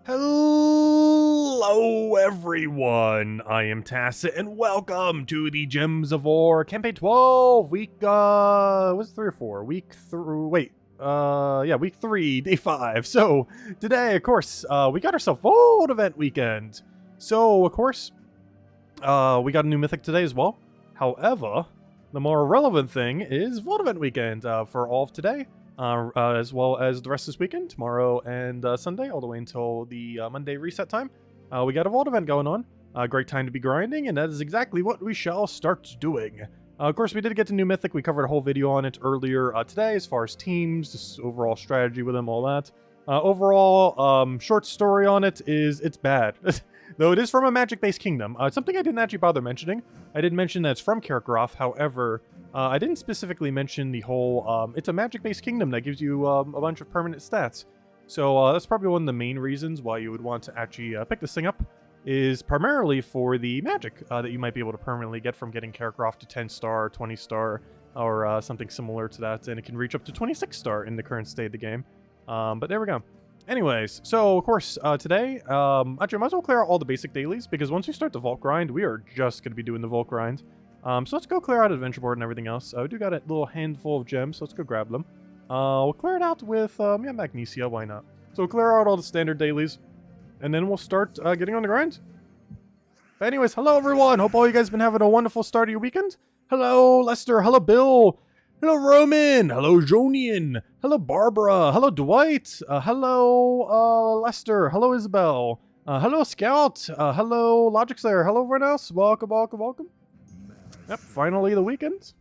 Hello everyone, I am Tacit and welcome to the Gems of War Campaign 12, week, what's 3 or 4? Week 3, day 5. So, today, of course, we got ourselves Vault Event Weekend. So, of course, we got a new Mythic today as well. However, the more relevant thing is Vault Event Weekend for all of today. As well as the rest of this weekend, tomorrow and Sunday, all the way until the Monday reset time. We got a Vault event going on. Great time to be grinding, and that is exactly what we shall start doing. Of course, we did get to new Mythic. We covered a whole video on it earlier today, as far as teams, just overall strategy with them, all that. Overall, short story on it is it's bad. Though it is from a magic-based kingdom. It's something I didn't actually bother mentioning. I did mention that it's from Karakroth, however, I didn't specifically mention the whole, it's a magic-based kingdom that gives you a bunch of permanent stats. So that's probably one of the main reasons why you would want to actually pick this thing up, is primarily for the magic that you might be able to permanently get from getting Karakroth to 10-star, 20-star, or something similar to that, and it can reach up to 26-star in the current state of the game. But there we go. Anyways, so of course, today, actually I might as well clear out all the basic dailies, because once we start the Vault grind, we are just going to be doing the Vault grind. So let's go clear out Adventure Board and everything else. We do got a little handful of gems, so let's go grab them. We'll clear it out with, Magnesia, why not? So we'll clear out all the standard dailies, and then we'll start getting on the grind. But anyways, hello everyone! Hope all you guys have been having a wonderful start of your weekend. Hello Lester, hello Bill, hello Roman, hello Jonian, hello Barbara, hello Dwight, hello Lester, hello Isabel, hello Scout, hello Logic Slayer, hello everyone else. Welcome, welcome, welcome. Yep, finally the weekend.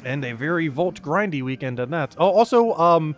And a very Vault grindy weekend at that. Oh, also,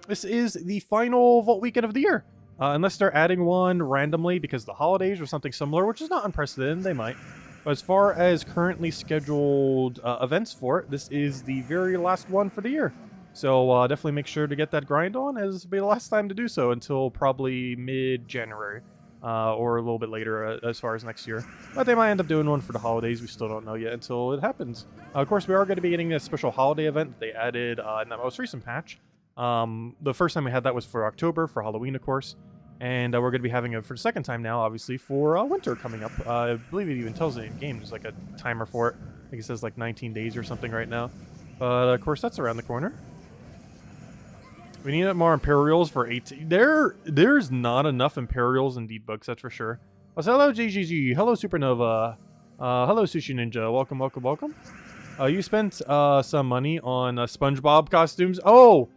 this is the final Vault weekend of the year. Unless they're adding one randomly because of the holidays or something similar, which is not unprecedented, they might. But as far as currently scheduled events for it, this is the very last one for the year. So definitely make sure to get that grind on, as it'll be the last time to do so until probably mid-January. Or a little bit later as far as next year. But they might end up doing one for the holidays. We still don't know yet until it happens. Of course, we are going to be getting a special holiday event that they added in that most recent patch. The first time we had that was for October, for Halloween, of course. And we're going to be having it for the second time now, obviously, for winter coming up. I believe it even tells it in game. There's like a timer for it. I think it says like 19 days or something right now. But, of course, that's around the corner. We need more Imperials for 18. There's not enough Imperials in deed books, that's for sure. Oh, so hello, GGG. Hello, Supernova. Hello, Sushi Ninja. Welcome, welcome, welcome. You spent some money on SpongeBob costumes. Oh,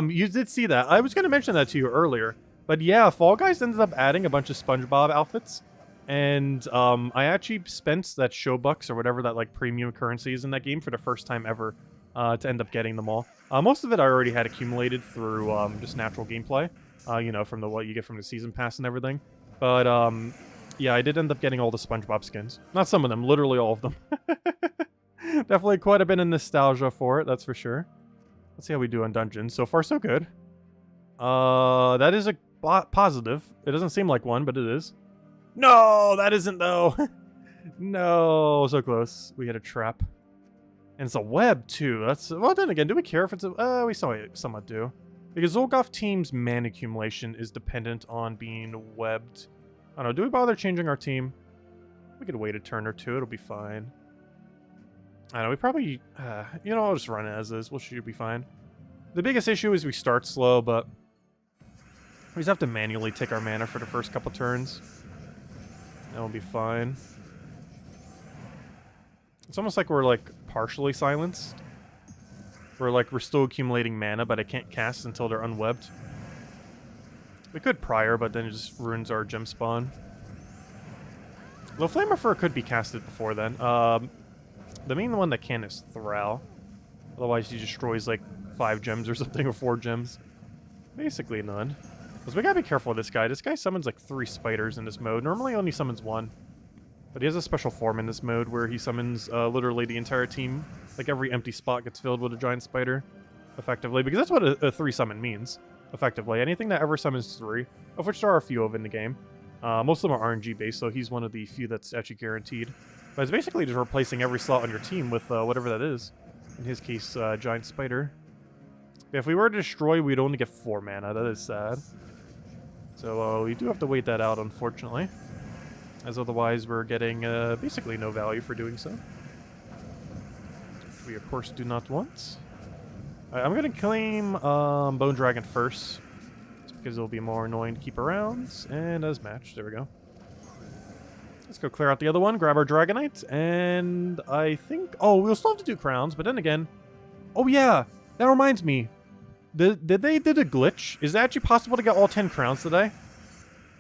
you did see that. I was going to mention that to you earlier. But yeah, Fall Guys ended up adding a bunch of SpongeBob outfits. And I actually spent that show bucks or whatever that like premium currency is in that game for the first time ever. To end up getting them all. Most of it I already had accumulated through just natural gameplay, you know, from what you get from the season pass and everything. But yeah, I did end up getting all the SpongeBob skins. Not some of them, literally all of them. Definitely quite a bit of nostalgia for it, that's for sure. Let's see how we do on dungeons. So far, so good. That is a positive. It doesn't seem like one, but it is. No, that isn't though. No, so close. We had a trap. And it's a web, too. That's, well, then again, do we care if it's a... we somewhat do. Because Zolgoth team's mana accumulation is dependent on being webbed. I don't know, do we bother changing our team? We could wait a turn or two, it'll be fine. I don't know, we probably... you know, I'll just run it as is. We should be fine. The biggest issue is we start slow, but... we just have to manually take our mana for the first couple turns. That'll be fine. It's almost like we're, like, partially silenced. We're still accumulating mana, but I can't cast until they're unwebbed. We could prior, but then it just ruins our gem spawn. Though Flamer Fur could be casted before then. The main one that can is Thrall. Otherwise, he destroys, like, 5 gems or something, or 4 gems. Basically none. Because we gotta be careful with this guy. This guy summons, like, 3 spiders in this mode. Normally only summons 1. But he has a special form in this mode where he summons literally the entire team. Like every empty spot gets filled with a giant spider, effectively. Because that's what a 3 summon means, effectively. Anything that ever summons 3, of which there are a few of in the game. Most of them are RNG based, so he's one of the few that's actually guaranteed. But it's basically just replacing every slot on your team with whatever that is. In his case, giant spider. If we were to destroy, we'd only get 4 mana. That is sad. So we do have to wait that out, unfortunately. As otherwise we're getting basically no value for doing so. We, of course, do not want. I'm going to claim Bone Dragon first, just because it'll be more annoying to keep around. And as matched, there we go. Let's go clear out the other one, grab our Dragonite, and I think... Oh, we'll still have to do crowns, but then again... Oh yeah, that reminds me. Did a glitch? Is it actually possible to get all 10 crowns today?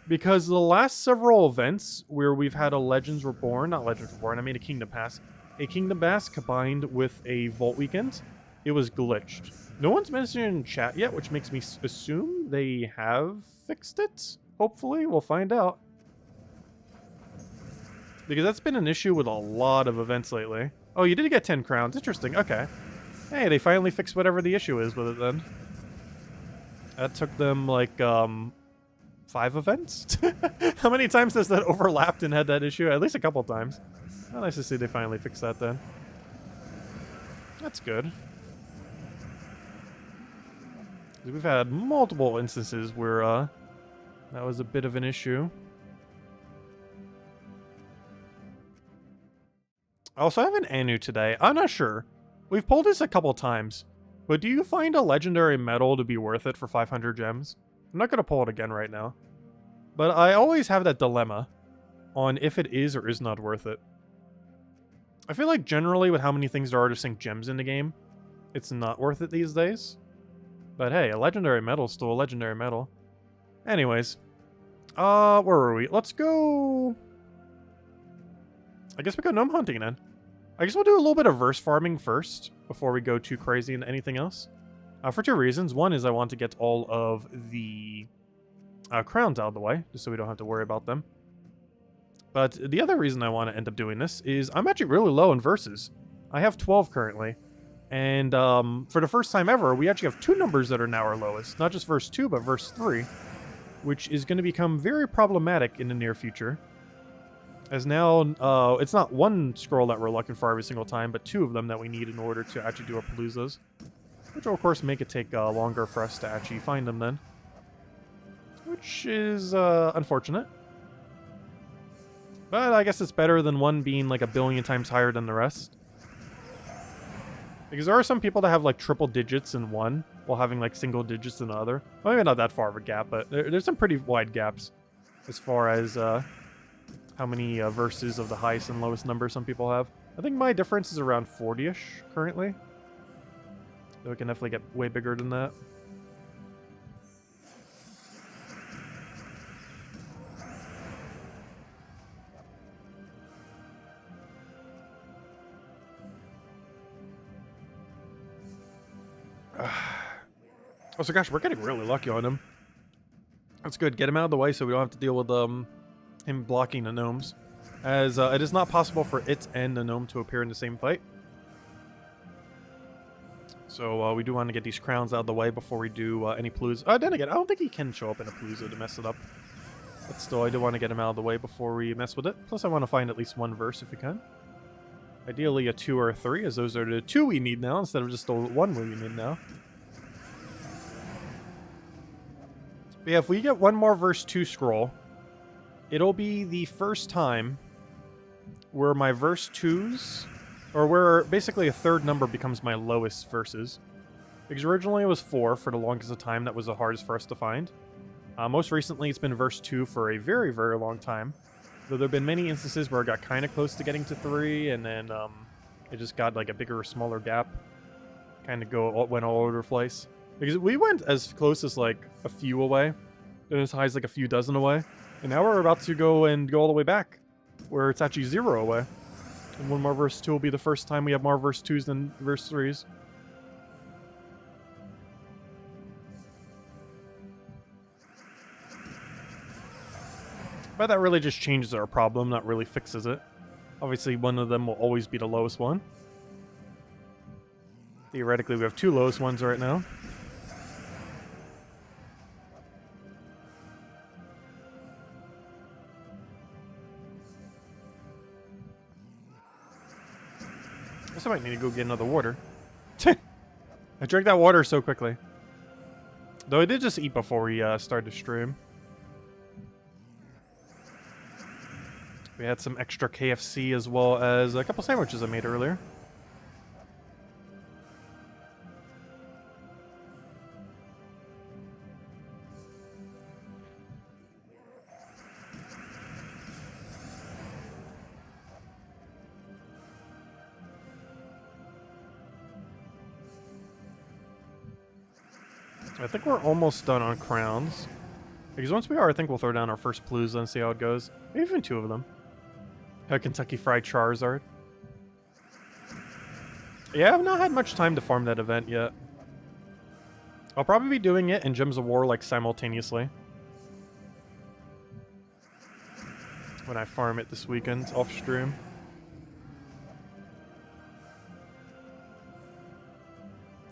Because the last several events where we've had a Legends Reborn, not Legends Reborn, I mean a Kingdom Pass. A Kingdom Pass combined with a Vault Weekend, it was glitched. No one's mentioned it in chat yet, which makes me assume they have fixed it. Hopefully, we'll find out. Because that's been an issue with a lot of events lately. Oh, you did get 10 crowns. Interesting. Okay. Hey, they finally fixed whatever the issue is with it then. That took them like 5 events? How many times has that overlapped and had that issue? At least a couple times. Oh, nice to see they finally fixed that then. That's good. We've had multiple instances where that was a bit of an issue. I also have an Anu today. I'm not sure. We've pulled this a couple times. But do you find a legendary medal to be worth it for 500 gems? I'm not going to pull it again right now. But I always have that dilemma on if it is or is not worth it. I feel like generally with how many things there are to sink gems in the game, it's not worth it these days. But hey, a legendary medal is still a legendary medal. Anyways. Where were we? Let's go... I guess we go gnome hunting then. I guess we'll do a little bit of verse farming first before we go too crazy into anything else. For 2 reasons. One is I want to get all of the crowns out of the way, just so we don't have to worry about them. But the other reason I want to end up doing this is I'm actually really low in verses. I have 12 currently. And for the first time ever, we actually have 2 numbers that are now our lowest. Not just verse 2, but verse 3. Which is going to become very problematic in the near future. As now, it's not 1 scroll that we're looking for every single time, but 2 of them that we need in order to actually do our paloozas. Which will, of course, make it take longer for us to actually find them then. Which is unfortunate. But I guess it's better than one being like a billion times higher than the rest. Because there are some people that have like triple digits in one, while having like single digits in the other. Well, maybe not that far of a gap, but there's some pretty wide gaps as far as how many verses of the highest and lowest number some people have. I think my difference is around 40-ish currently. Though it can definitely get way bigger than that. Oh, so gosh, we're getting really lucky on him. That's good. Get him out of the way so we don't have to deal with him blocking the gnomes. As it is not possible for it and the gnome to appear in the same fight. So we do want to get these crowns out of the way before we do any palooza. Then again, I don't think he can show up in a palooza to mess it up. But still, I do want to get him out of the way before we mess with it. Plus, I want to find at least 1 verse if we can. Ideally, a 2 or a 3, as those are the 2 we need now instead of just the 1 we need now. But yeah, if we get 1 more verse 2 scroll, it'll be the first time where my verse 2s, or where basically a 3rd number becomes my lowest verses. Because originally it was 4 for the longest of time. That was the hardest for us to find. Most recently it's been verse 2 for a very, very long time. Though there have been many instances where it got kind of close to getting to 3, and then it just got like a bigger or smaller gap. Kind of went all over the place. Because we went as close as like a few away, then as high as like a few dozen away. And now we're about to go all the way back, where it's actually 0 away. And 1 more verse 2 will be the first time we have more verse 2s than verse 3s. But that really just changes our problem, not really fixes it. Obviously, one of them will always be the lowest one. Theoretically, we have 2 lowest ones right now. I might need to go get another water. I drank that water so quickly. Though I did just eat before we started to stream. We had some extra KFC as well as a couple sandwiches I made earlier. I think we're almost done on crowns. Because once we are, I think we'll throw down our first Palooza and see how it goes. Maybe even 2 of them. A Kentucky Fried Charizard. Yeah, I've not had much time to farm that event yet. I'll probably be doing it and Gems of War, like, simultaneously. When I farm it this weekend, off stream.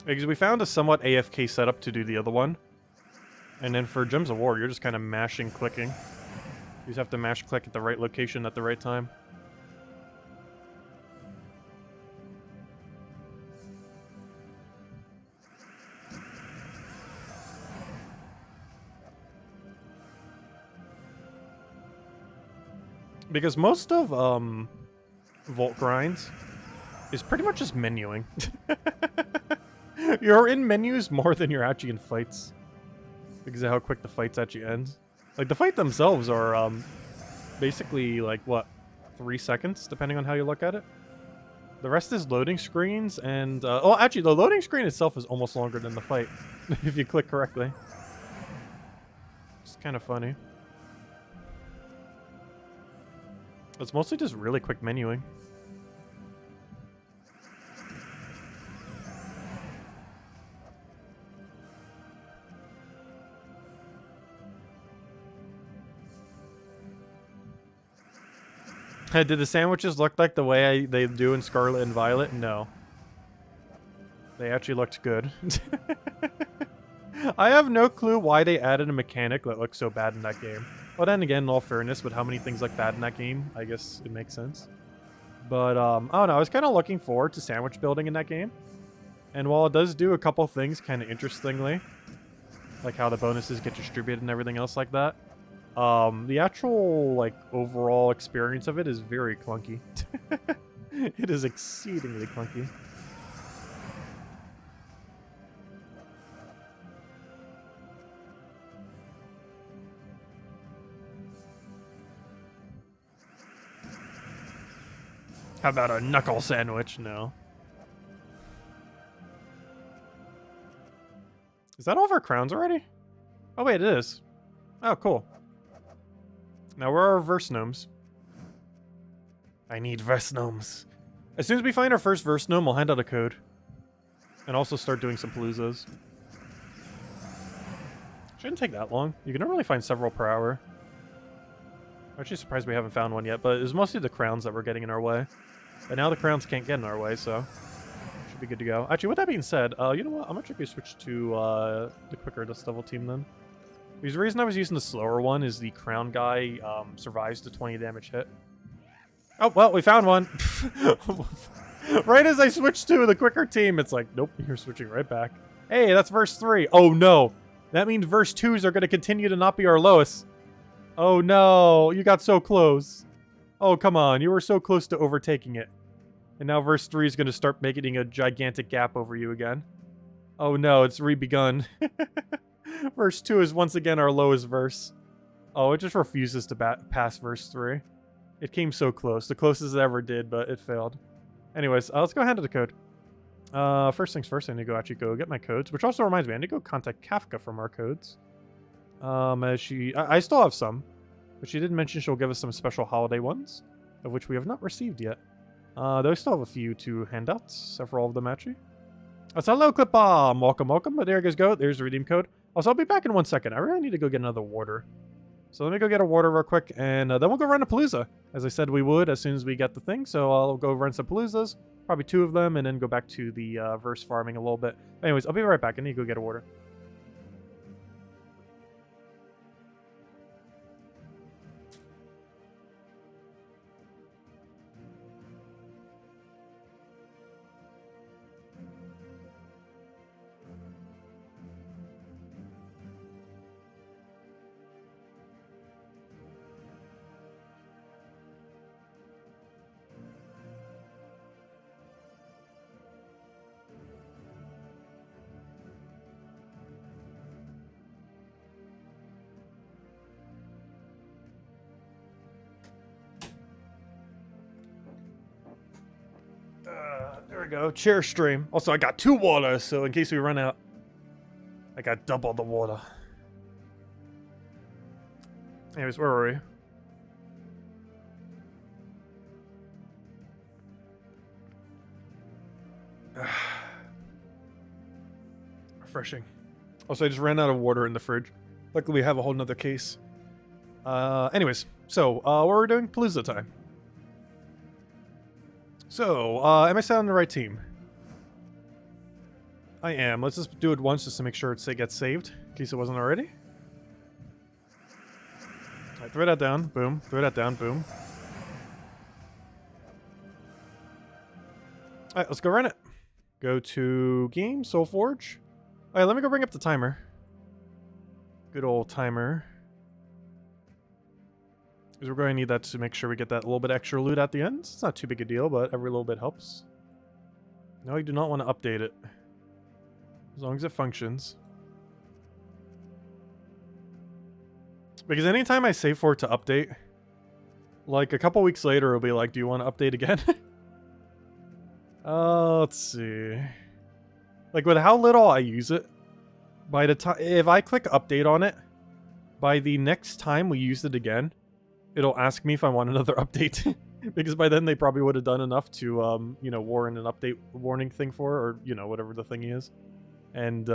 Because we found a somewhat AFK setup to do the other one. And then for Gems of War, you're just kind of mashing, clicking. You just have to mash click at the right location at the right time. Because most of Vault grinds is pretty much just menuing. You're in menus more than you're actually in fights. Because of how quick the fights actually end. Like, the fight themselves are basically, like, what, 3 seconds, depending on how you look at it? The rest is loading screens, and, oh, actually, the loading screen itself is almost longer than the fight, if you click correctly. It's kind of funny. It's mostly just really quick menuing. Did the sandwiches look like the way they do in Scarlet and Violet? No. They actually looked good. I have no clue why they added a mechanic that looks so bad in that game. Well, then again, in all fairness, with how many things look bad in that game, I guess it makes sense. But, I don't know, I was kind of looking forward to sandwich building in that game. And while it does do a couple things kind of interestingly, like how the bonuses get distributed and everything else like that, the actual, like, overall experience of it is very clunky. It is exceedingly clunky. How about a knuckle sandwich? No. Is that all of our crowns already? Oh, wait, it is. Oh, cool. Now, where are our verse gnomes? I need verse gnomes. As soon as we find our first verse gnome, we'll hand out a code. And also start doing some paloozas. Shouldn't take that long. You can normally find several per hour. I'm actually surprised we haven't found one yet, but it was mostly the crowns that were getting in our way. But now the crowns can't get in our way, so should be good to go. Actually, with that being said, you know what? I'm actually going to switch to the quicker Dust Devil team then. Because the reason I was using the slower one is the crown guy survives the 20 damage hit. Oh, well, we found one. Right as I switched to the quicker team, it's like, nope, you're switching right back. Hey, that's verse 3. Oh, no. That means verse 2s are going to continue to not be our lowest. Oh, no. You got so close. Oh, come on. You were so close to overtaking it. And now verse 3 is going to start making a gigantic gap over you again. Oh, no. It's re-begun. Verse 2 is once again our lowest verse. Oh, it just refuses to pass verse 3. It came so close. The closest it ever did, but it failed. Anyways, let's go hand to the code. First things first, I need to actually go get my codes, which also reminds me, I need to go contact Kafka from our codes. I still have some, but she did mention she'll give us some special holiday ones, of which we have not received yet. Though I still have a few to hand out, several of them actually. That's hello, Clip Bomb! Welcome, welcome. But there you guys go. There's the redeem code. Also, I'll be back in 1 second. I really need to go get another water. So let me go get a water real quick, and then we'll go run a Palooza. As I said we would as soon as we get the thing, so I'll go run some Paloozas, probably 2 of them, and then go back to the verse farming a little bit. Anyways, I'll be right back. I need to go get a water. There we go. Chair stream. Also, I got 2 water, so in case we run out, I got double the water. Anyways, where were we? Refreshing. Also, I just ran out of water in the fridge. Luckily, we have a whole nother case. Anyways, so, what we're doing? Palooza time. So, am I set on the right team? I am. Let's just do it once just to make sure it gets saved, in case it wasn't already. Alright, throw that down. Boom. Throw that down. Boom. Alright, let's go run it. Go to Game, Soulforge. Alright, let me go bring up the timer. Good old timer. Because we're going to need that to make sure we get that little bit extra loot at the end. It's not too big a deal, but every little bit helps. No, I do not want to update it. As long as it functions. Because anytime I save for it to update, like a couple weeks later, it'll be like, do you want to update again? Let's see. Like with how little I use it, by the time, if I click update on it, by the next time we use it again, it'll ask me if I want another update. Because by then they probably would have done enough to, you know, warrant an update warning thing for, or, you know, whatever the thing is. And,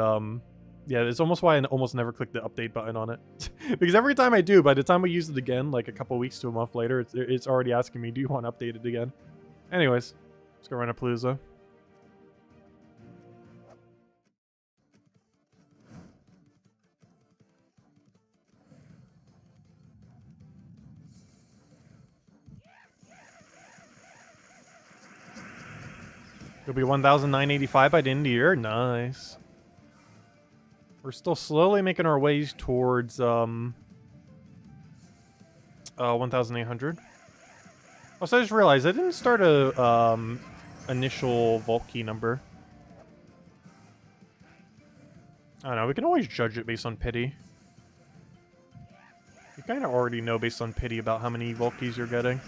yeah, it's almost why I almost never click the update button on it. Because every time I do, by the time we use it again, like a couple weeks to a month later, it's already asking me, do you want to update it again? Anyways, let's go run a Palooza. It'll be 1,985 by the end of the year. Nice. We're still slowly making our ways towards 1,800. Also, I just realized I didn't start a initial vault key number. I don't know. We can always judge it based on pity. You kind of already know based on pity about how many vault keys you're getting.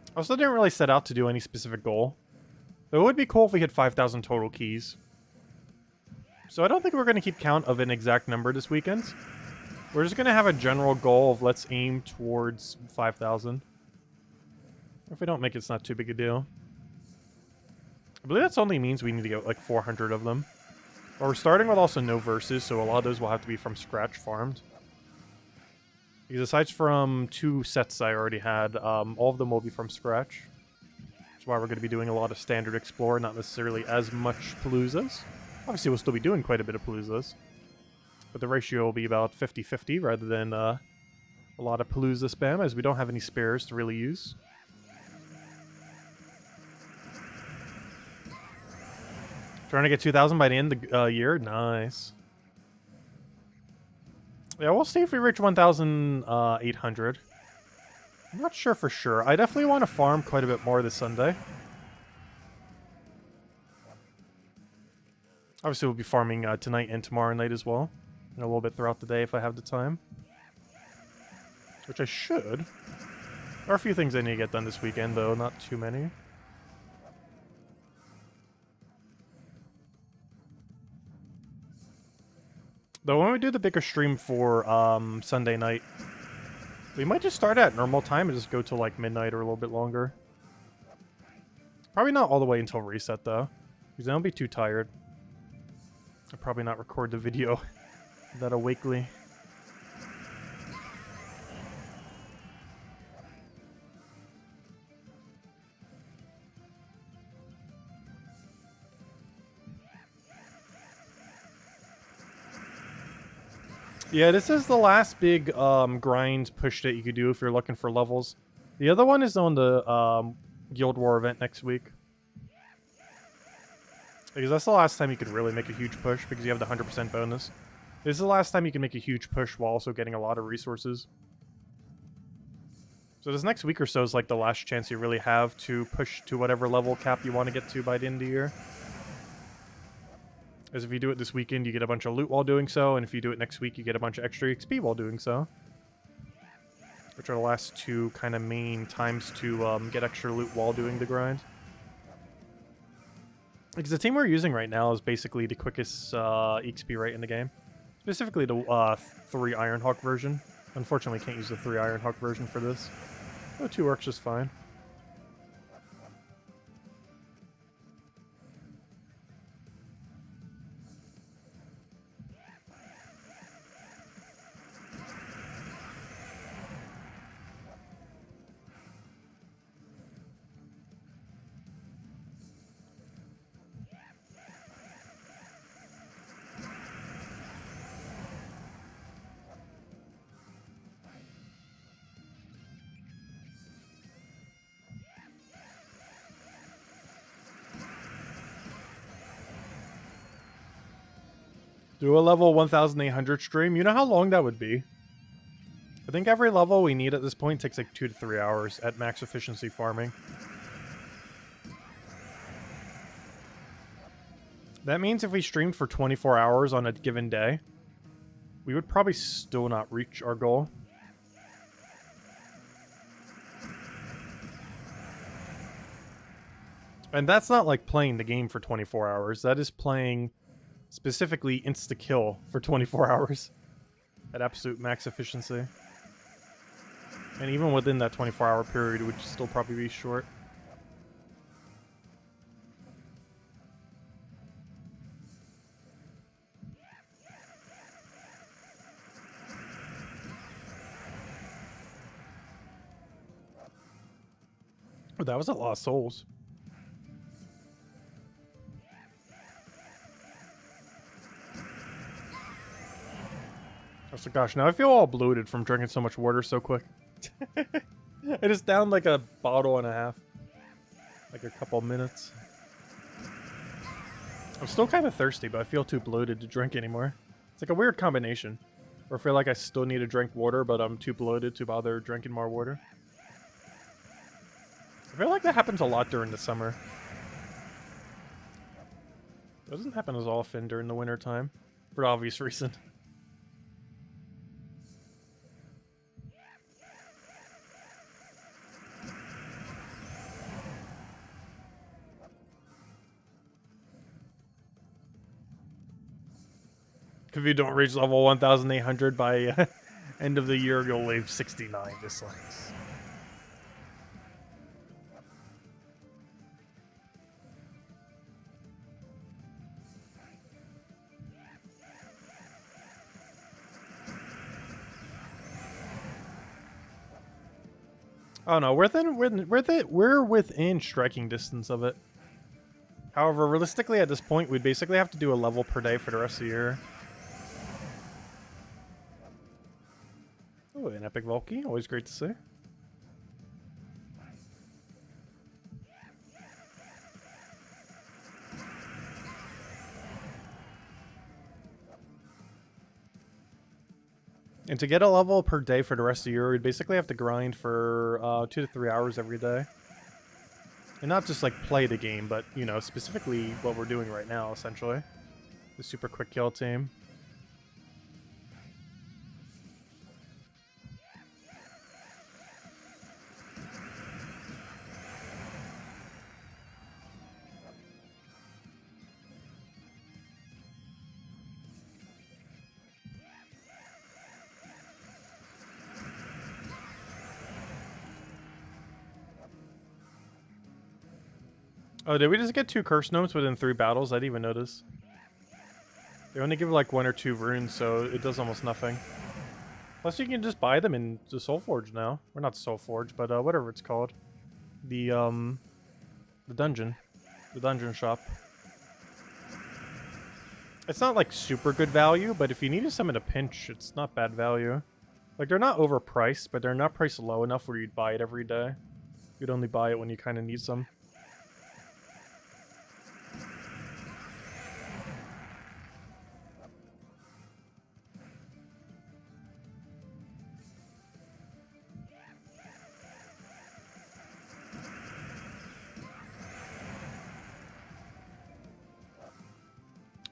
I also didn't really set out to do any specific goal. Though it would be cool if we hit 5,000 total keys. So I don't think we're going to keep count of an exact number this weekend. We're just going to have a general goal of let's aim towards 5,000. If we don't make it, it's not too big a deal. I believe that only means we need to get like 400 of them. But we're starting with also no verses, so a lot of those will have to be from scratch farmed. Because aside from 2 sets I already had, all of them will be from scratch. That's why we're going to be doing a lot of standard Explorer, not necessarily as much Paloozas. Obviously, we'll still be doing quite a bit of Paloozas. But the ratio will be about 50-50 rather than a lot of Palooza spam, as we don't have any spares to really use. Trying to get 2,000 by the end of the year? Nice. Yeah, we'll see if we reach 1,800. I'm not sure for sure. I definitely want to farm quite a bit more this Sunday. Obviously, we'll be farming tonight and tomorrow night as well. And a little bit throughout the day if I have the time. Which I should. There are a few things I need to get done this weekend, though. Not too many. Though when we do the bigger stream for Sunday night, we might just start at normal time and just go till like midnight or a little bit longer. Probably not all the way until reset though, because then I'll be too tired. I'll probably not record the video that awakely. Yeah, this is the last big grind push that you could do if you're looking for levels. The other one is on the Guild War event next week. Because that's the last time you could really make a huge push, because you have the 100% bonus. This is the last time you can make a huge push while also getting a lot of resources. So this next week or so is like the last chance you really have to push to whatever level cap you want to get to by the end of the year. As if you do it this weekend, you get a bunch of loot while doing so, and if you do it next week, you get a bunch of extra XP while doing so. which are the last two kind of main times to get extra loot while doing the grind. Because the team we're using right now is basically the quickest EXP rate in the game. Specifically the 3 Ironhawk version. Unfortunately, can't use the 3 Ironhawk version for this. Oh, 2 works just fine. Do a level 1800 stream. You know how long that would be? I think every level we need at this point takes like 2 to 3 hours at max efficiency farming. That means if we streamed for 24 hours on a given day, we would probably still not reach our goal. And that's not like playing the game for 24 hours. That is playing specifically insta-kill for 24 hours at absolute max efficiency. And even within that 24-hour period, it would still probably be short. Oh, that was a lot of souls. Oh gosh, now I feel all bloated from drinking so much water so quick. I just downed like a bottle and a half. Like a couple minutes. I'm still kind of thirsty, but I feel too bloated to drink anymore. It's like a weird combination. Or I feel like I still need to drink water, but I'm too bloated to bother drinking more water. I feel like that happens a lot during the summer. It doesn't happen as often during the winter time, for obvious reason. If you don't reach level 1800 by end of the year, you'll leave 69 dislikes. Oh no, we're within striking distance of it. However, realistically at this point, we'd basically have to do a level per day for the rest of the year. Oh, an epic Volky, always great to see. And to get a level per day for the rest of the year, we'd basically have to grind for 2 to 3 hours every day. And not just like play the game, but, you know, specifically what we're doing right now, essentially. The super quick kill team. Oh, did we just get 2 curse gnomes within 3 battles? I didn't even notice. They only give like 1 or 2 runes, so it does almost nothing. Plus, you can just buy them in the Soul Forge now. Or not Soul Forge, but whatever it's called. The dungeon. The dungeon shop. It's not like super good value, but if you need to summon a pinch, it's not bad value. Like, they're not overpriced, but they're not priced low enough where you'd buy it every day. You'd only buy it when you kind of need some.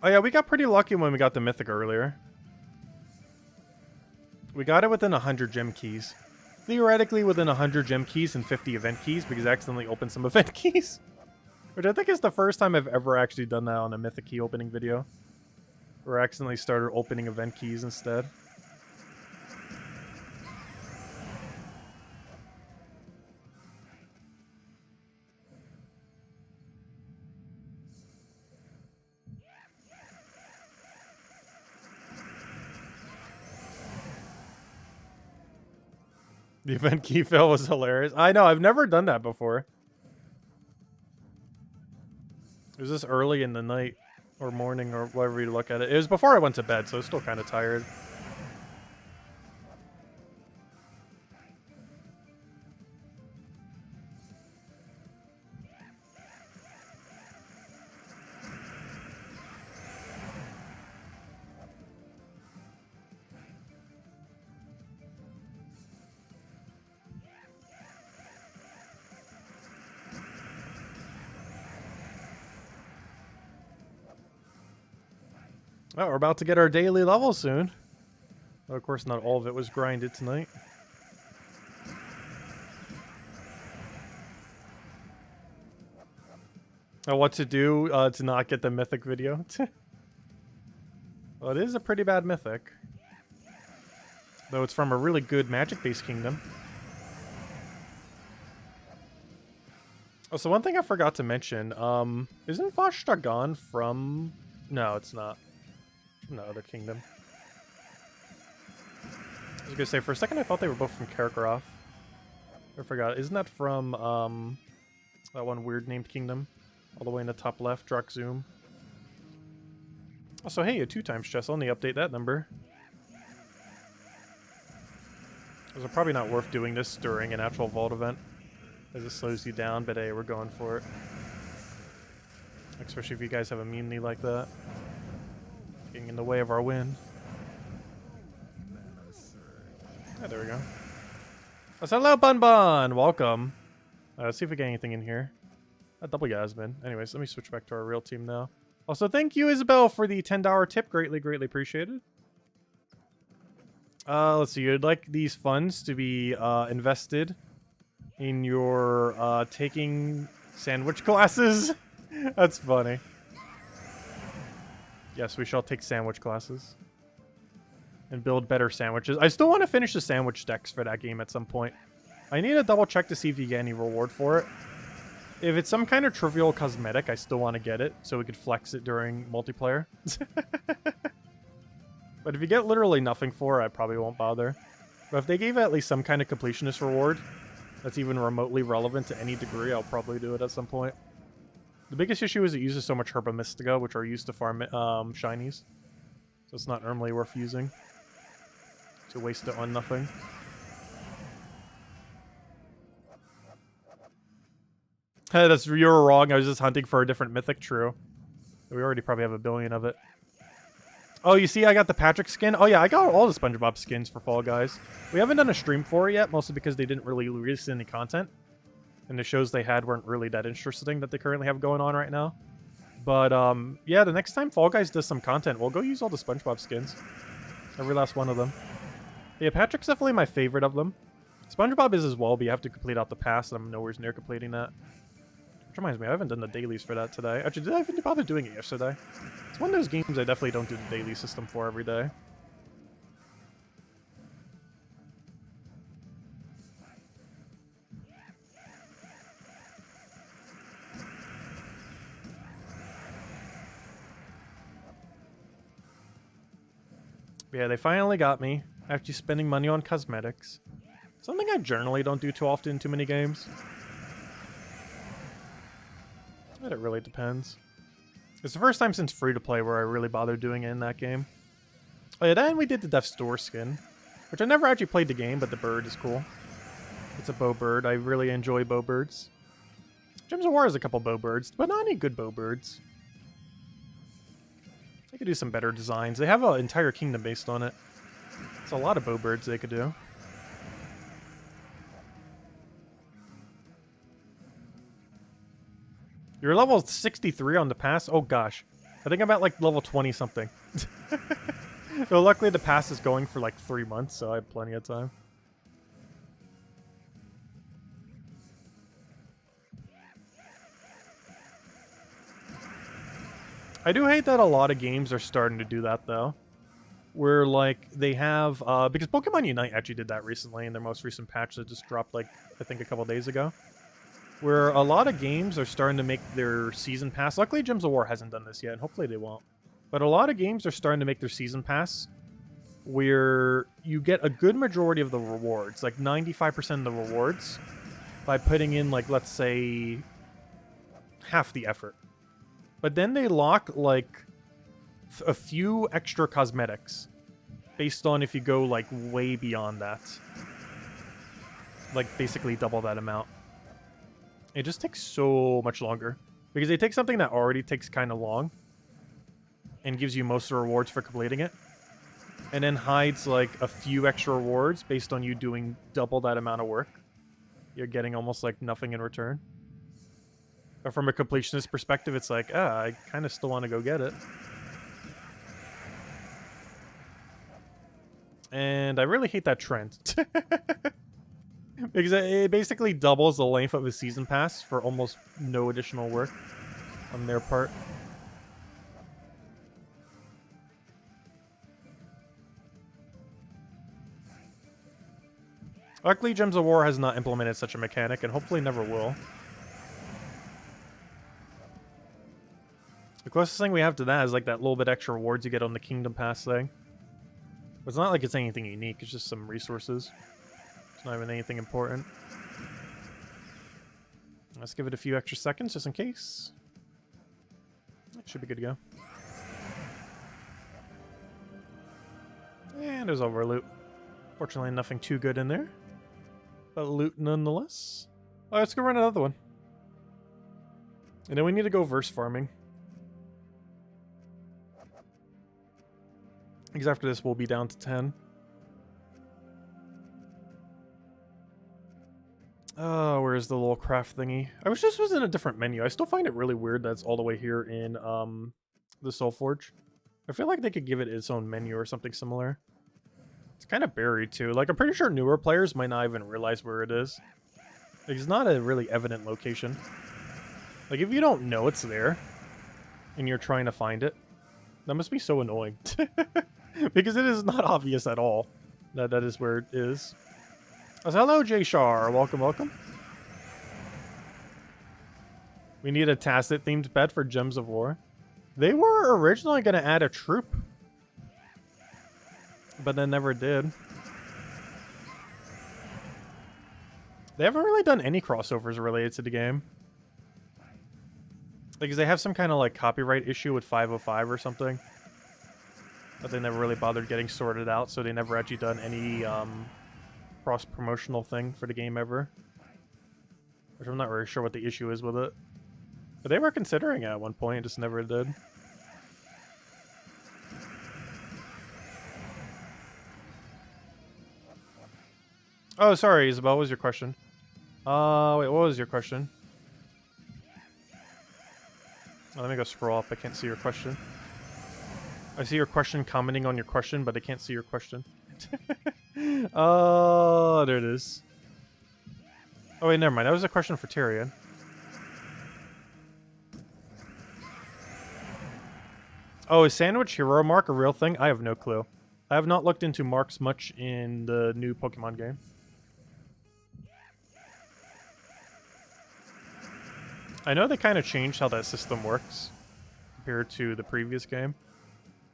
Oh yeah, we got pretty lucky when we got the Mythic earlier. We got it within 100 gem keys. theoretically within 100 gem keys and 50 event keys because I accidentally opened some event keys. Which I think is the first time I've ever actually done that on a Mythic key opening video. Where I accidentally started opening event keys instead. The event key fail was hilarious. I know, I've never done that before. It was this early in the night, or morning, or whatever you look at it. It was before I went to bed, so I was still kind of tired. Oh, we're about to get our daily level soon. Well, of course, not all of it was grinded tonight. Oh, what to do to not get the Mythic video? Well, it is a pretty bad Mythic. Though it's from a really good magic-based kingdom. Oh, so one thing I forgot to mention, isn't Vashtagan from... No, it's not. From the other kingdom. I was gonna say, for a second I thought they were both from Karkaroth. I forgot. Isn't that from, that one weird named kingdom? All the way in the top left, Drakzoom. Also, hey, a 2x chest. I'll only update that number. It's probably not worth doing this during an actual vault event, as it slows you down, but hey, we're going for it. Especially if you guys have immunity like that. Getting in the way of our win. Ah, there we go. Oh, so hello, Bun Bun! Welcome. Let's see if we get anything in here. A double Yasmin. Anyways, let me switch back to our real team now. Also, thank you, Isabel, for the $10 tip. Greatly, greatly appreciated. Let's see. You'd like these funds to be invested in your taking sandwich classes? That's funny. Yes, we shall take sandwich classes. And build better sandwiches. I still want to finish the sandwich decks for that game at some point. I need to double check to see if you get any reward for it. If it's some kind of trivial cosmetic, I still want to get it, so we could flex it during multiplayer. But if you get literally nothing for it, I probably won't bother. But if they gave at least some kind of completionist reward that's even remotely relevant to any degree, I'll probably do it at some point. The biggest issue is it uses so much Herba Mystica, which are used to farm shinies. So it's not normally worth using. To waste it on nothing. You're wrong, I was just hunting for a different mythic, true. We already probably have a billion of it. Oh, you see I got the Patrick skin? Oh yeah, I got all the SpongeBob skins for Fall Guys. We haven't done a stream for it yet, mostly because they didn't really release any content. And the shows they had weren't really that interesting that they currently have going on right now. But, yeah, the next time Fall Guys does some content, we'll go use all the SpongeBob skins. Every last one of them. Yeah, Patrick's definitely my favorite of them. SpongeBob is as well, but you have to complete out the pass, and I'm nowhere near completing that. Which reminds me, I haven't done the dailies for that today. Actually, did I even bother doing it yesterday? It's one of those games I definitely don't do the daily system for every day. Yeah, they finally got me. Actually spending money on cosmetics. Something I generally don't do too often in too many games. But it really depends. It's the first time since free-to-play where I really bothered doing it in that game. Oh yeah, then we did the Death's Door skin. Which I never actually played the game, but the bird is cool. It's a bow bird. I really enjoy bow birds. Gems of War has a couple bow birds, but not any good bow birds. They could do some better designs. They have an entire kingdom based on it. It's a lot of bow birds they could do. You're level 63 on the pass? Oh gosh. I think I'm at like level 20 something. Well, luckily the pass is going for like 3 months, so I have plenty of time. I do hate that a lot of games are starting to do that, though. Where, like, they have... because Pokemon Unite actually did that recently in their most recent patch that just dropped, like, I think a couple days ago. Where a lot of games are starting to make their Season Pass... Luckily, Gems of War hasn't done this yet, and hopefully they won't. But a lot of games are starting to make their Season Pass where you get a good majority of the rewards, like 95% of the rewards, by putting in, like, let's say, half the effort. But then they lock, like, a few extra cosmetics based on if you go, like, way beyond that. Like, basically double that amount. It just takes so much longer. Because they take something that already takes kind of long and gives you most of the rewards for completing it. And then hides, like, a few extra rewards based on you doing double that amount of work. You're getting almost, like, nothing in return. But from a completionist perspective, it's like, I kind of still want to go get it. And I really hate that trend. Because it basically doubles the length of a season pass for almost no additional work on their part. Luckily, Gems of War has not implemented such a mechanic, and hopefully never will. The closest thing we have to that is like that little bit extra rewards you get on the Kingdom Pass thing. But it's not like it's anything unique, it's just some resources. It's not even anything important. Let's give it a few extra seconds just in case. It should be good to go. And there's all of our loot. Fortunately, nothing too good in there. But loot nonetheless. Oh, let's go run another one. And then we need to go verse farming. Because after this, we'll be down to 10. Oh, where's the little craft thingy? I wish this was in a different menu. I still find it really weird that it's all the way here in the Soul Forge. I feel like they could give it its own menu or something similar. It's kind of buried too. Like, I'm pretty sure newer players might not even realize where it is. Like, it's not a really evident location. Like, if you don't know it's there, and you're trying to find it, that must be so annoying. Because it is not obvious at all that that is where it is. So, hello, Jay Shar. Welcome, welcome. We need a Tacit-themed pet for Gems of War. They were originally going to add a troop, but then never did. They haven't really done any crossovers related to the game. Because they have some kind of like copyright issue with 505 or something. But they never really bothered getting sorted out, so they never actually done any cross-promotional thing for the game ever. Which I'm not really sure what the issue is with it. But they were considering it at one point, just never did. Oh, sorry, Isabel, what was your question? Wait, what was your question? Oh, let me go scroll up, I can't see your question. I see your question commenting on your question, but I can't see your question. Oh, there it is. Oh wait, never mind, that was a question for Tyrion. Oh, is Sandwich Hero Mark a real thing? I have no clue. I have not looked into marks much in the new Pokemon game. I know they kind of changed how that system works compared to the previous game.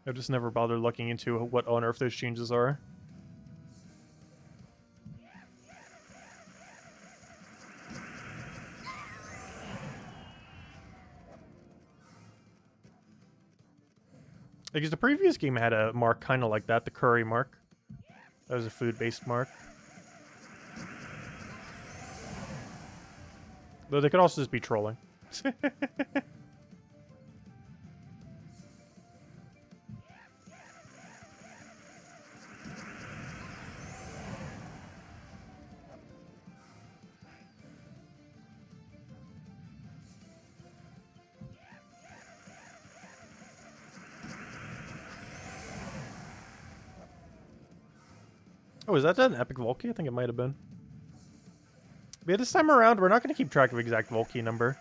I've just never bothered looking into what on earth those changes are. Because the previous game had a mark kind of like that, the curry mark. That was a food-based mark. Though they could also just be trolling. Oh, is that an epic Volkey? I think it might have been. But yeah, this time around, we're not going to keep track of exact Volkey number.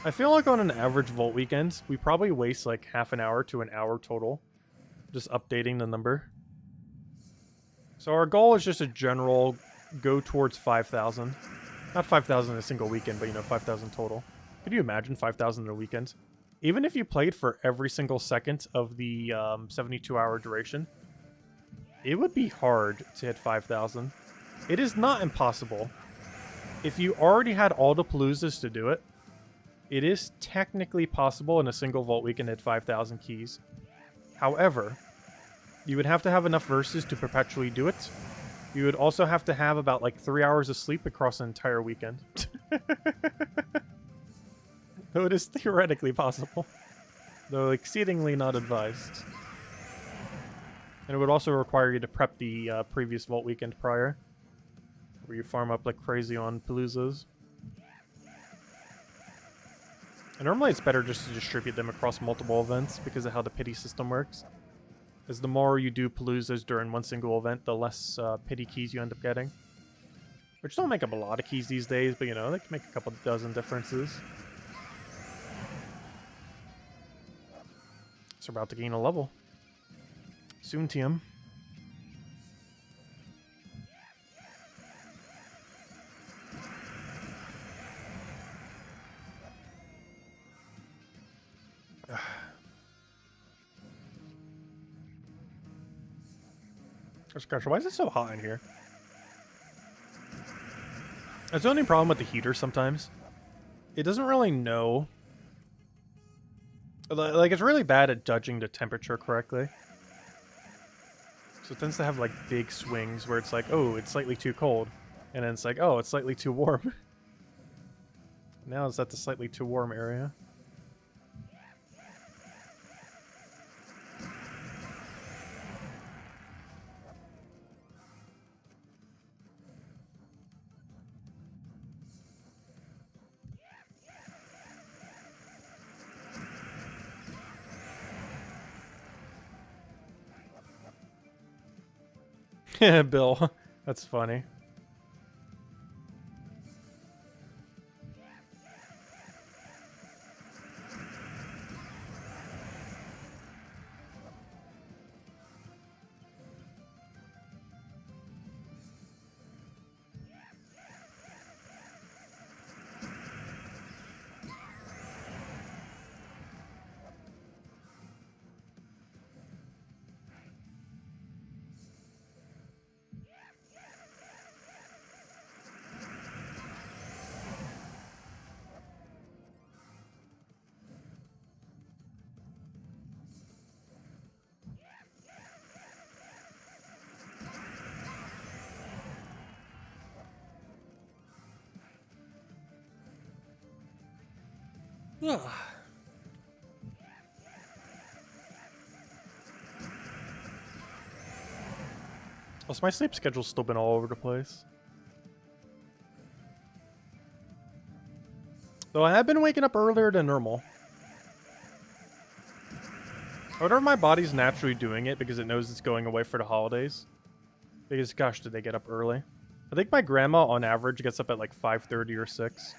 I feel like on an average vault weekend, we probably waste like half an hour to an hour total just updating the number. So our goal is just a general go towards 5,000. Not 5,000 in a single weekend, but you know, 5,000 total. Could you imagine 5,000 in a weekend? Even if you played for every single second of the 72-hour duration, it would be hard to hit 5,000. It is not impossible. If you already had all the Paloozas to do it, it is technically possible in a single vault weekend to hit 5,000 keys. However, you would have to have enough verses to perpetually do it. You would also have to have about like 3 hours of sleep across an entire weekend. Though it is theoretically possible. Though exceedingly not advised. And it would also require you to prep the previous vault weekend prior. Where you farm up like crazy on Paloozas. And normally it's better just to distribute them across multiple events because of how the pity system works. As the more you do Paloozas during one single event, the less pity keys you end up getting. Which don't make up a lot of keys these days, but you know, they can make a couple dozen differences. So we're about to gain a level. Soon, TM. Gosh, why is it so hot in here? That's the only problem with the heater sometimes. It doesn't really know. Like, it's really bad at judging the temperature correctly. So it tends to have, like, big swings where it's like, oh, it's slightly too cold. And then it's like, oh, it's slightly too warm. Now it's at the slightly too warm area. Yeah, Bill. That's funny. Ugh. Also, my sleep schedule's still been all over the place. Though I have been waking up earlier than normal. I wonder if my body's naturally doing it because it knows it's going away for the holidays. Because, gosh, did they get up early? I think my grandma, on average, gets up at like 5:30 or 6.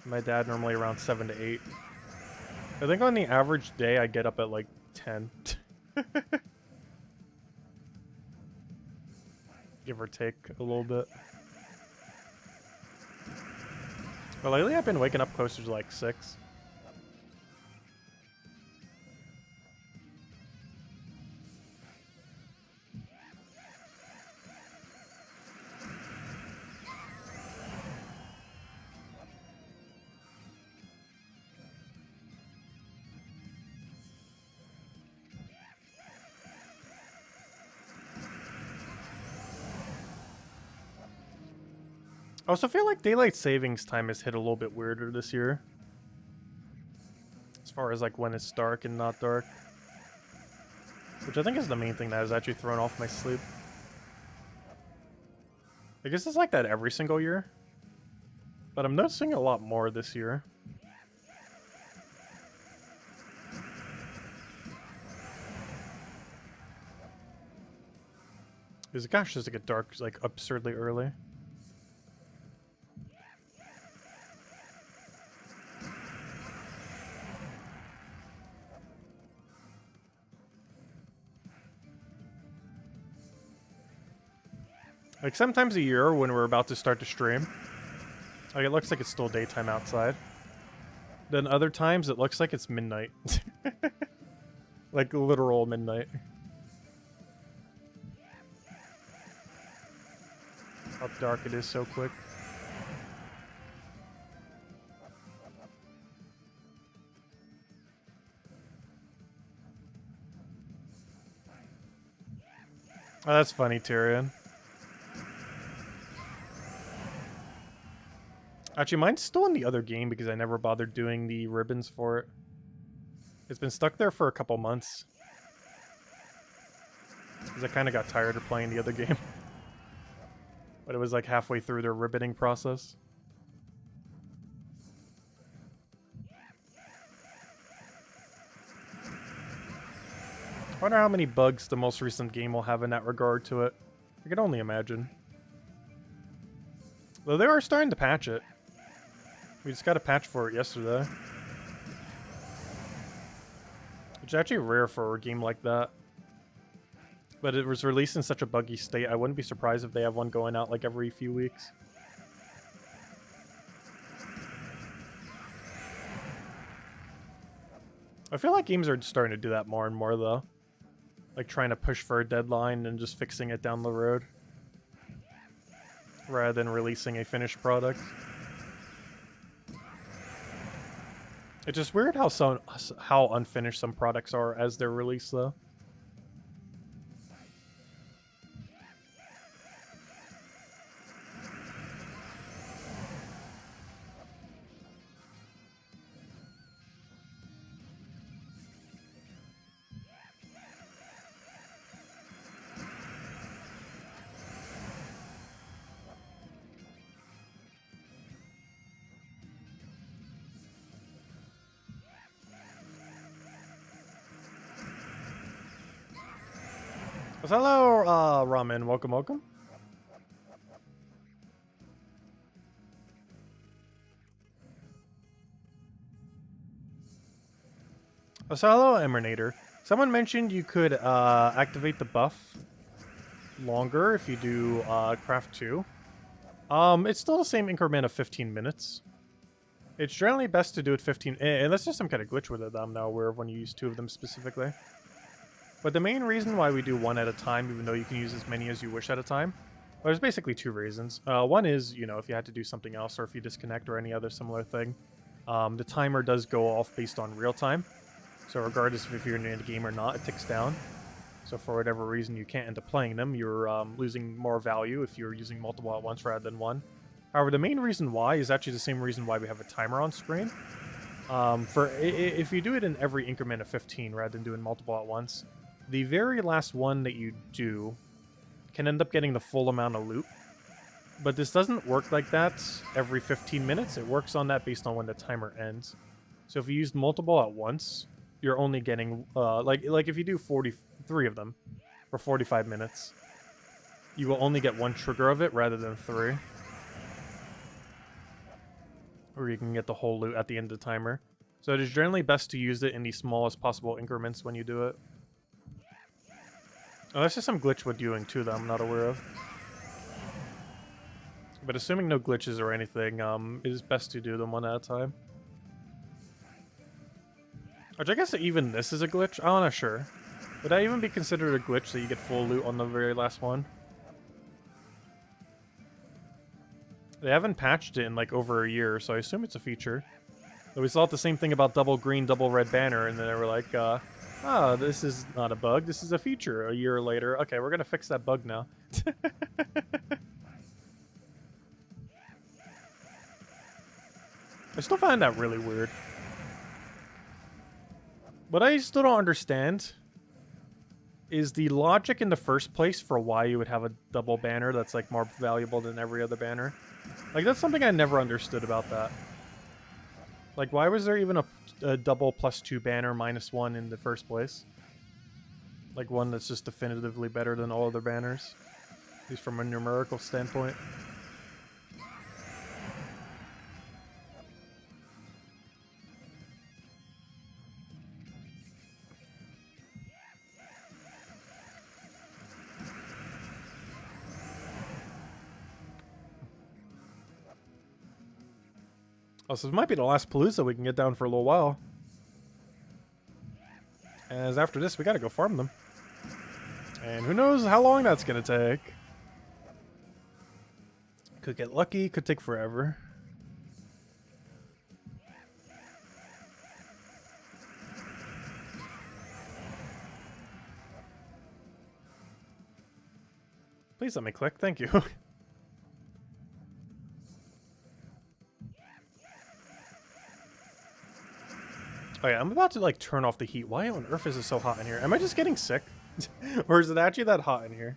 My dad normally around 7 to 8. I think on the average day, I get up at like 10. Give or take a little bit. But lately, I've been waking up closer to like 6. I also feel like daylight savings time has hit a little bit weirder this year. As far as like when it's dark and not dark. Which I think is the main thing that has actually thrown off my sleep. I guess it's like that every single year. But I'm noticing a lot more this year. Because gosh, does it get dark like absurdly early. Like, sometimes a year when we're about to start to stream, like, it looks like it's still daytime outside. Then other times, it looks like it's midnight. Like, literal midnight. How dark it is so quick. Oh, that's funny, Tyrion. Actually, mine's still in the other game because I never bothered doing the ribbons for it. It's been stuck there for a couple months. Because I kind of got tired of playing the other game. But it was like halfway through their ribboning process. I wonder how many bugs the most recent game will have in that regard to it. I can only imagine. Though they are starting to patch it. We just got a patch for it yesterday. Which is actually rare for a game like that. But it was released in such a buggy state, I wouldn't be surprised if they have one going out like every few weeks. I feel like games are starting to do that more and more though. Like trying to push for a deadline and just fixing it down the road. Rather than releasing a finished product. It's just weird how unfinished some products are as they're released though. Hello, Ramen. Welcome, welcome. So hello, Emernator. Someone mentioned you could activate the buff longer if you do craft 2. It's still the same increment of 15 minutes. It's generally best to do it 15, unless there's some kind of glitch with it that I'm not aware of when you use 2 of them specifically. But the main reason why we do 1 at a time, even though you can use as many as you wish at a time, well, there's basically 2 reasons. One is, you know, if you had to do something else or if you disconnect or any other similar thing, the timer does go off based on real time. So regardless of if you're in the game or not, it ticks down. So for whatever reason you can't end up playing them, you're losing more value if you're using multiple at once rather than 1. However, the main reason why is actually the same reason why we have a timer on screen. If you do it in every increment of 15 rather than doing multiple at once, the very last one that you do can end up getting the full amount of loot. But this doesn't work like that every 15 minutes. It works on that based on when the timer ends. So if you use multiple at once, you're only getting, like if you do 43 of them for 45 minutes, you will only get 1 trigger of it rather than 3. Or you can get the whole loot at the end of the timer. So it is generally best to use it in the smallest possible increments when you do it. Oh, that's just some glitch with doing too that I'm not aware of. But assuming no glitches or anything, it is best to do them 1 at a time. Which I guess even this is a glitch? I'm not sure. Would that even be considered a glitch that you get full loot on the very last one? They haven't patched it in like over a year, so I assume it's a feature. But we thought the same thing about double green, double red banner, and then they were like, oh, this is not a bug, this is a feature a year later. Okay, we're gonna fix that bug now. I still find that really weird. What I still don't understand is the logic in the first place for why you would have a double banner that's like more valuable than every other banner. Like, that's something I never understood about that. Like, why was there even a double +2 banner -1 in the first place? Like, one that's just definitively better than all other banners. At least from a numerical standpoint. Oh, so this might be the last Palooza we can get down for a little while. As after this, we gotta go farm them. And who knows how long that's gonna take. Could get lucky, could take forever. Please let me click, thank you. Oh yeah, I'm about to like turn off the heat. Why on earth is it so hot in here? Am I just getting sick? Or is it actually that hot in here?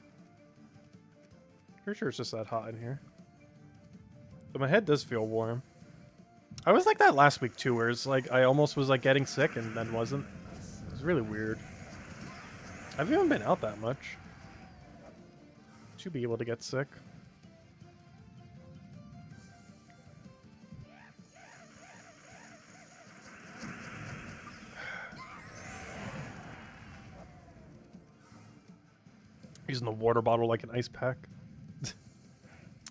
Pretty sure it's just that hot in here. But my head does feel warm. I was like that last week too, where it's like I almost was like getting sick and then wasn't. It was really weird. I haven't even been out that much. Should be able to get sick. Using the water bottle like an ice pack.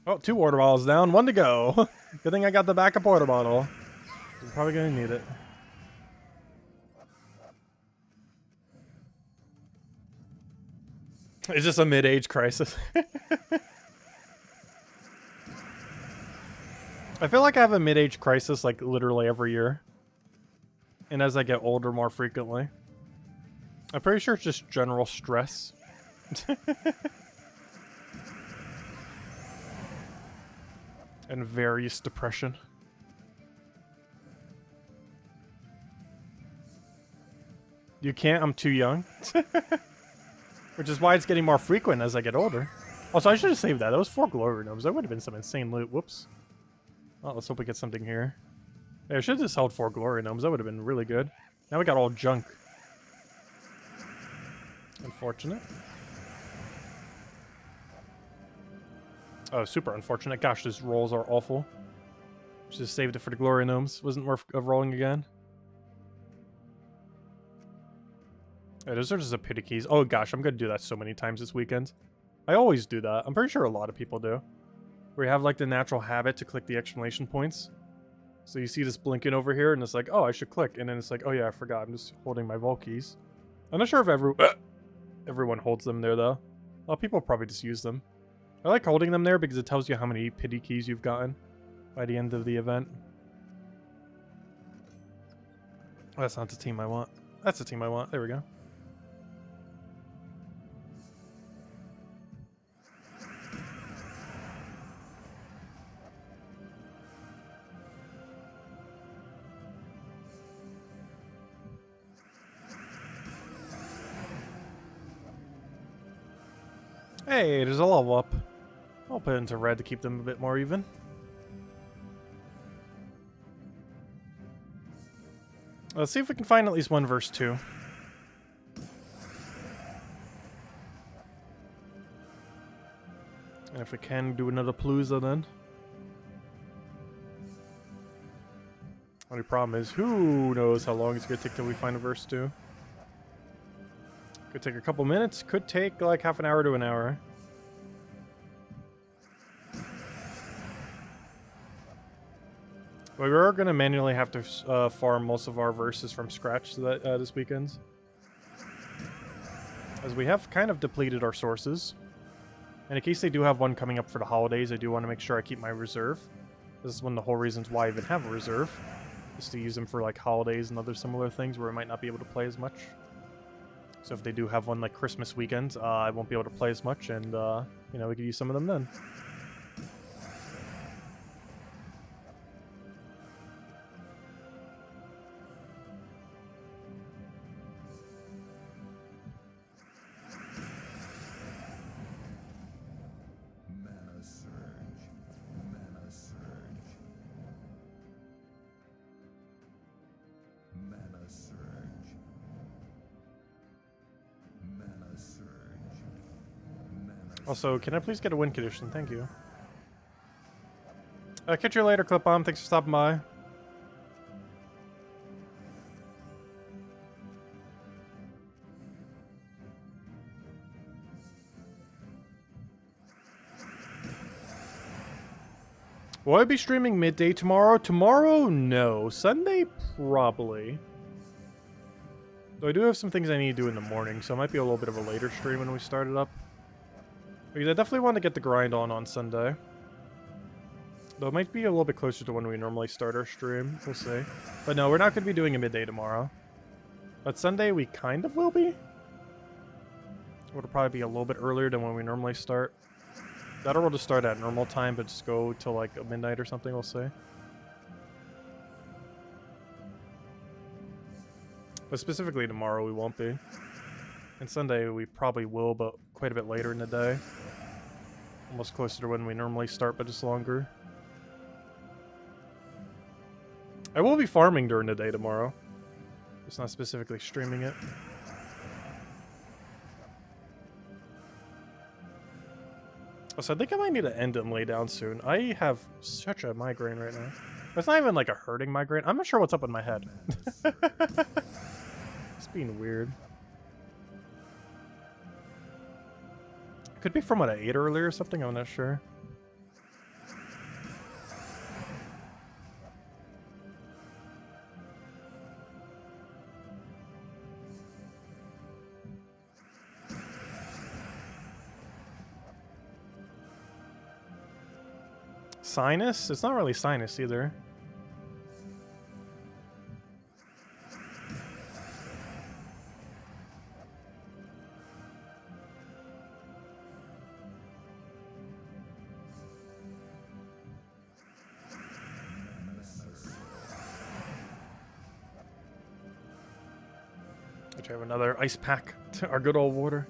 Oh, 2 water bottles down, 1 to go. Good thing I got the backup water bottle. I'm probably gonna need it. It's just a mid-age crisis. I feel like I have a mid-age crisis like literally every year. And as I get older more frequently. I'm pretty sure it's just general stress. And various depression. You can't? I'm too young? Which is why it's getting more frequent as I get older. Also, I should have saved that. That was 4 glory gnomes. That would have been some insane loot. Whoops. Well, let's hope we get something here. Yeah, I should have just held 4 glory gnomes. That would have been really good. Now we got all junk. Unfortunate. Oh, super unfortunate. Gosh, these rolls are awful. Should have saved it for the glory gnomes. Wasn't worth rolling again. Yeah, those are just a pity keys. Oh gosh, I'm gonna do that so many times this weekend. I always do that. I'm pretty sure a lot of people do. Where you have like the natural habit to click the exclamation points. So you see this blinking over here and it's like, oh, I should click. And then it's like, oh yeah, I forgot. I'm just holding my vault keys. I'm not sure if everyone holds them there though. A lot of people probably just use them. I like holding them there because it tells you how many pity keys you've gotten by the end of the event. Oh, that's not the team I want. That's the team I want. There we go. Hey, there's a level up. I'll put it into red to keep them a bit more even. Let's see if we can find at least 1 verse 2. And if we can, do another Palooza then. Only problem is, who knows how long it's going to take till we find a verse 2. Could take a couple minutes, could take like half an hour to an hour. We are going to manually have to farm most of our verses from scratch this weekend. As we have kind of depleted our sources. And in case they do have one coming up for the holidays, I do want to make sure I keep my reserve. This is one of the whole reasons why I even have a reserve. Is to use them for like holidays and other similar things where I might not be able to play as much. So if they do have one like Christmas weekend, I won't be able to play as much, and you know, we could use some of them then. Mana surge. Mana surge. Mana surge. Mana surge. Mana Also, can I please get a win condition? Thank you. Catch you later, Clip Bomb. Thanks for stopping by. Will I be streaming midday tomorrow? Tomorrow, no. Sunday, probably. Though I do have some things I need to do in the morning, so it might be a little bit of a later stream when we start it up. Because I definitely want to get the grind on Sunday. Though it might be a little bit closer to when we normally start our stream. We'll see. But no, we're not going to be doing a midday tomorrow. But Sunday, we kind of will be. It'll probably be a little bit earlier than when we normally start. That or we'll just start at normal time, but just go till like midnight or something, we'll see. But specifically tomorrow, we won't be. And Sunday, we probably will, but quite a bit later in the day. Almost closer to when we normally start, but just longer. I will be farming during the day tomorrow. Just not specifically streaming it. So I think I might need to end and lay down soon. I have such a migraine right now. It's not even like a hurting migraine. I'm not sure what's up with my head. It's being weird. Could be from what I ate earlier or something. I'm not sure. Sinus? It's not really sinus either. Which I have another ice pack to our good old water.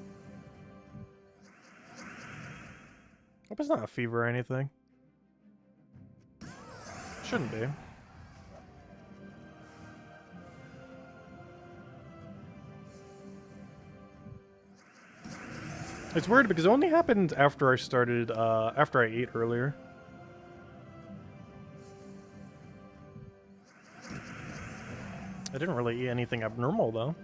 Hope it's not a fever or anything. Shouldn't be. It's weird because it only happened after I started, after I ate earlier. I didn't really eat anything abnormal though.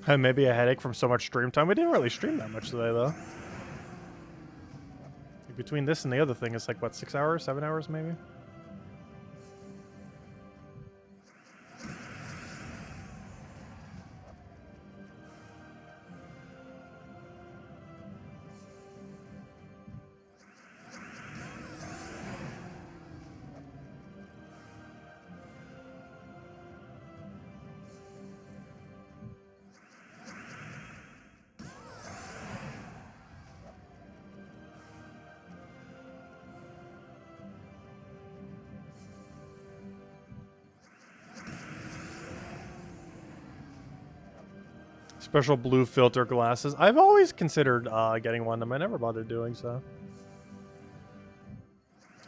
Maybe a headache from so much stream time. We didn't really stream that much today, though. Between this and the other thing, it's like, what, 6 hours? 7 hours, maybe? Special blue filter glasses. I've always considered getting one of them. I never bothered doing so.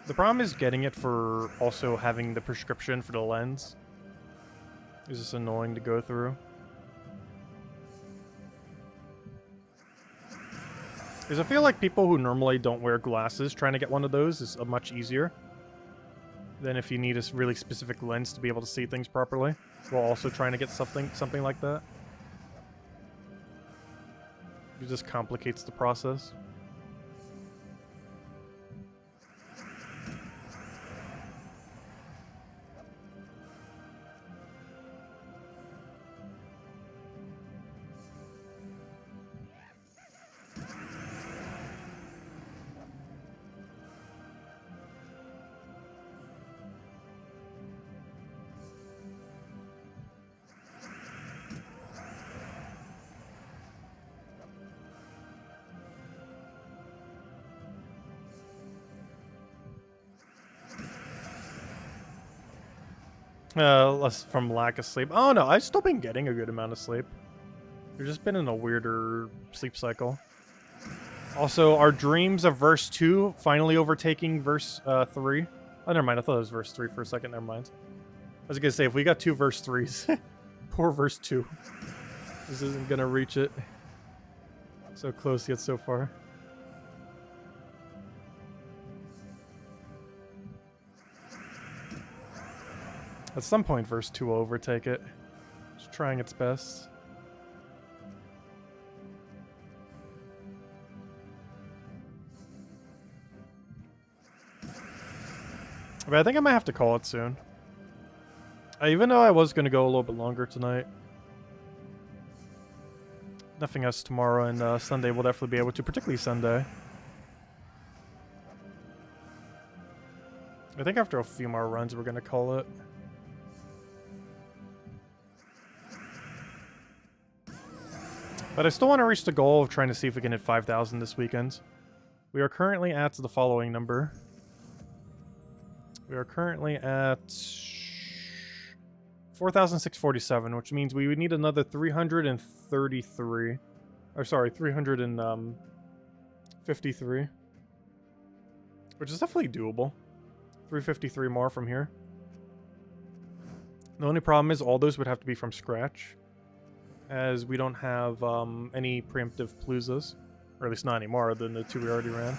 The problem is getting it for also having the prescription for the lens. It's just annoying to go through. Because I feel like people who normally don't wear glasses, trying to get one of those is much easier than if you need a really specific lens to be able to see things properly, while also trying to get something like that. It just complicates the process. Less from lack of sleep. Oh no, I've still been getting a good amount of sleep. We've just been in a weirder sleep cycle. Also, our dreams of verse 2 finally overtaking verse 3. Oh, never mind. I thought it was verse 3 for a second. Never mind. I was gonna say, if we got 2 verse 3s, poor verse 2. This isn't gonna reach it. So close yet so far. At some point, verse 2 will overtake it. Just trying its best. But I think I might have to call it soon. Even though I was going to go a little bit longer tonight. Nothing else tomorrow, and Sunday we'll definitely be able to, particularly Sunday. I think after a few more runs, we're going to call it. But I still want to reach the goal of trying to see if we can hit 5,000 this weekend. We are currently at the following number. We are currently at 4,647, which means we would need another 333. Or sorry, 353. Which is definitely doable. 353 more from here. The only problem is all those would have to be from scratch, as we don't have any preemptive Paloozas, or at least not anymore than the 2 we already ran.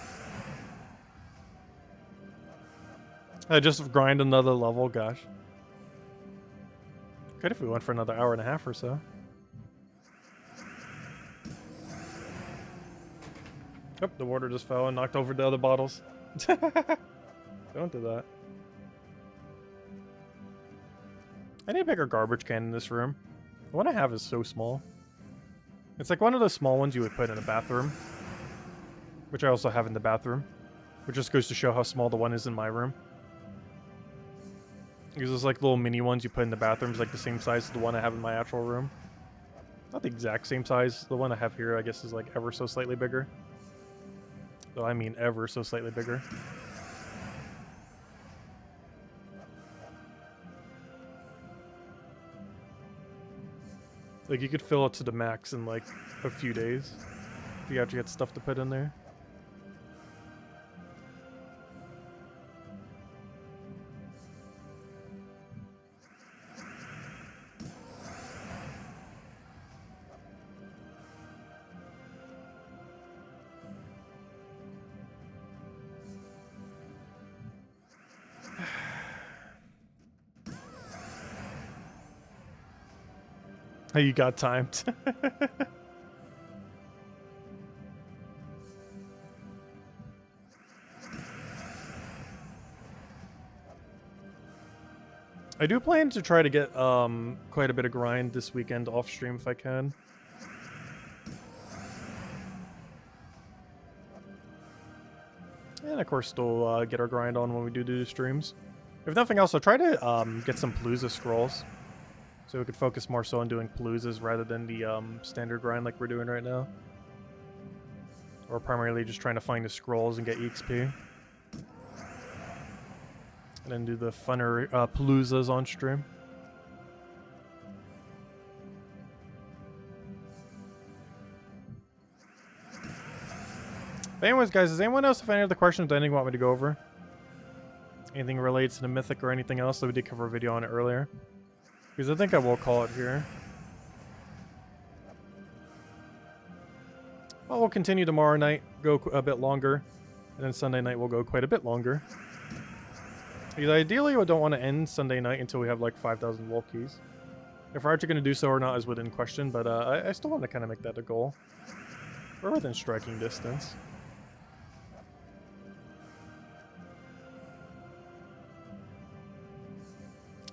I just grind another level, gosh. Good if we went for another hour and a half or so. Oh, the water just fell and knocked over the other bottles. Don't do that. I need a bigger garbage can in this room. The one I have is so small. It's like one of those small ones you would put in a bathroom. Which I also have in the bathroom. Which just goes to show how small the one is in my room. Because those like little mini ones you put in the bathrooms, like the same size as the one I have in my actual room. Not the exact same size. The one I have here, I guess, is like ever so slightly bigger. Though I mean ever so slightly bigger. Like, you could fill it to the max in, like, a few days. If you actually had stuff to put in there. How you got timed. I do plan to try to get quite a bit of grind this weekend off stream if I can. And of course still get our grind on when we do the streams. If nothing else, I'll try to get some Palooza scrolls. So we could focus more so on doing Paloozas rather than the standard grind like we're doing right now. Or primarily just trying to find the scrolls and get EXP. And then do the funner Paloozas on stream. But anyways, guys, does anyone else have any other questions that anything you want me to go over? Anything related to the Mythic or anything else? So we did cover a video on it earlier. Because I think I will call it here. Well, we'll continue tomorrow night, go a bit longer. And then Sunday night we'll go quite a bit longer. Because ideally we don't want to end Sunday night until we have like 5,000 Wolf Keys. If we're actually going to do so or not is within question, but I still want to kind of make that a goal. We're within striking distance.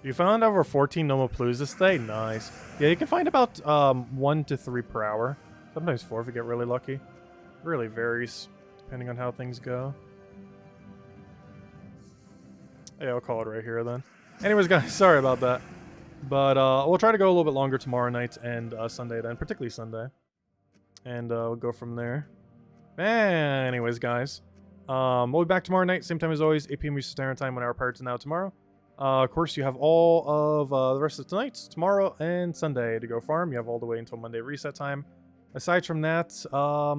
You found over 14 normal Paloozas this day? Nice. Yeah, you can find about 1 to 3 per hour. Sometimes 4 if you get really lucky. It really varies depending on how things go. Yeah, I'll call it right here then. Anyways, guys, sorry about that. But we'll try to go a little bit longer tomorrow night and Sunday then, particularly Sunday. And we'll go from there. Anyways, guys. We'll be back tomorrow night, same time as always, 8 p.m. Eastern Standard Time, 1 hour prior to now tomorrow. Of course, you have all of the rest of tonight, tomorrow, and Sunday to go farm. You have all the way until Monday reset time. Aside from that, what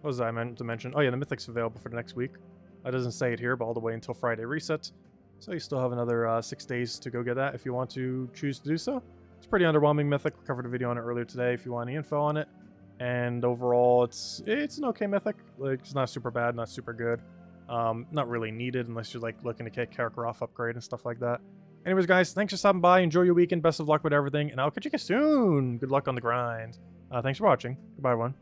was I meant to mention? Oh yeah, the Mythic's available for the next week. It doesn't say it here, but all the way until Friday reset. So you still have another 6 days to go get that if you want to choose to do so. It's pretty underwhelming Mythic. We covered a video on it earlier today if you want any info on it. And overall, it's an okay Mythic. Like, it's not super bad, not super good. Not really needed unless you're like looking to get character off upgrade and stuff like that. Anyways, guys, thanks for stopping by. Enjoy your weekend. Best of luck with everything, and I'll catch you guys soon. Good luck on the grind. Thanks for watching. Goodbye, everyone.